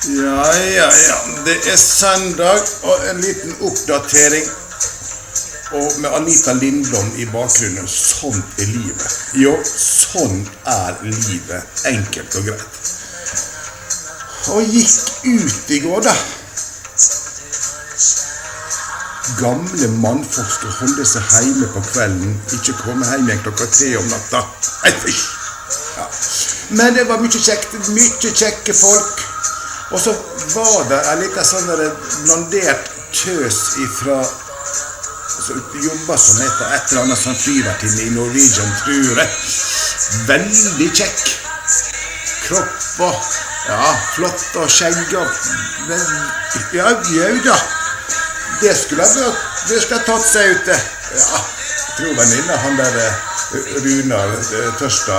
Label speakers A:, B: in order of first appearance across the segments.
A: Ja. Det søndag og en liten oppdatering. Og med Anita Lindblom i bakgrunnen. Sånn livet. Jo, sånn livet. Enkelt og greit. Og gikk ut i går da. Gamle mannfolk skal holde seg hjemme på kvelden. Ikke komme hjem igjen klokka 3 om natta. Ja. Men det var mye kjekt. Mye kjekke folk. Og så var det en liten sånn blondert tøs ifra jobba som heter et eller annet sånn flyvertinne i Norwegian, tror jeg. Veldig kjekk. Kropp og, flott og skjegg og, ja da. Det skulle ha tatt seg ut det. Ja, jeg tror venninne, han der Runar Tørsta,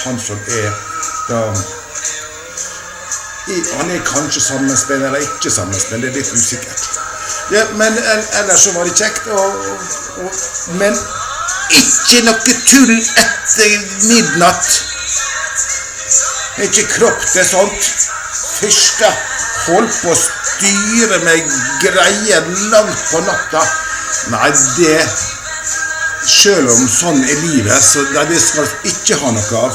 A: han som da, han kanskje sammenspenn eller ikke sammenspenn, det litt usikkert. Ja, men ellers så var det kjekt, men ikke noe tull etter midnatt. Ikke kropp til sånt. Første holdt på å styre med greier langt på natta. Nei, det, selv om sånn livet, så det skal ikke ha noe av.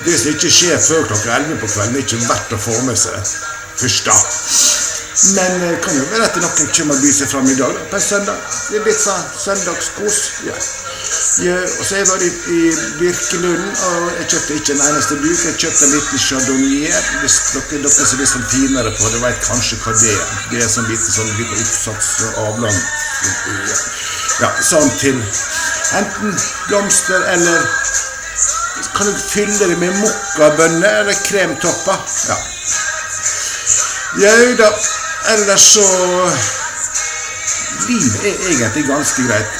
A: Det som ikke skjer før klokka 11 på kvelden, er ikke verdt å få med seg første. Men kan jo være at noen kommer og byr seg frem i dag da, på en søndag. Det er litt sånn søndagskos. Ja. Og så var jeg i Birkelunden, og jeg kjøpte ikke en eneste buk. Jeg kjøpte en liten chardonnay. Hvis dere som er litt sånn finere på det, vet kanskje hva det er. Det er sånn liten oppsats og avlang. Ja, sånn til enten blomster eller kan du fylle det med mokkabønner eller kremtopper. Ja da, ellers så livet er egentlig ganske greit.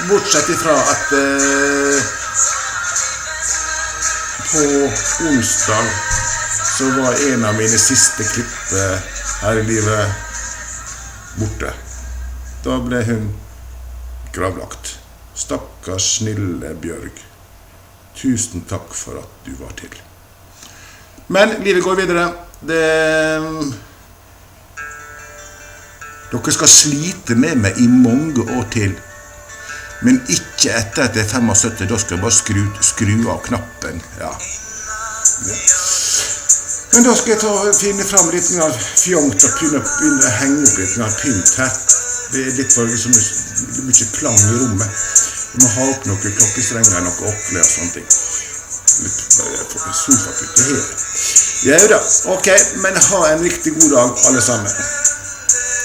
A: Bortsett ifra at på onsdag så var en av mine siste klipp her i livet borte. Da ble hun gravlagt. Stakkars snille Bjørg. Tusen takk for at du var til. Men livet går videre. Dere skal slite med meg i mange år til. Men ikke etter at jeg er 75, da skal jeg bare skru av knappen. Ja. Men da skal jeg finne frem litt fjongt og begynne å henge opp litt pynt her. Det er litt for mye klang i rommet. Vi må ha opp noen klokkestrenger, noen åkle og sånne ting. Litt sofaputte her. Ja da, ok, men ha en riktig god dag alle sammen.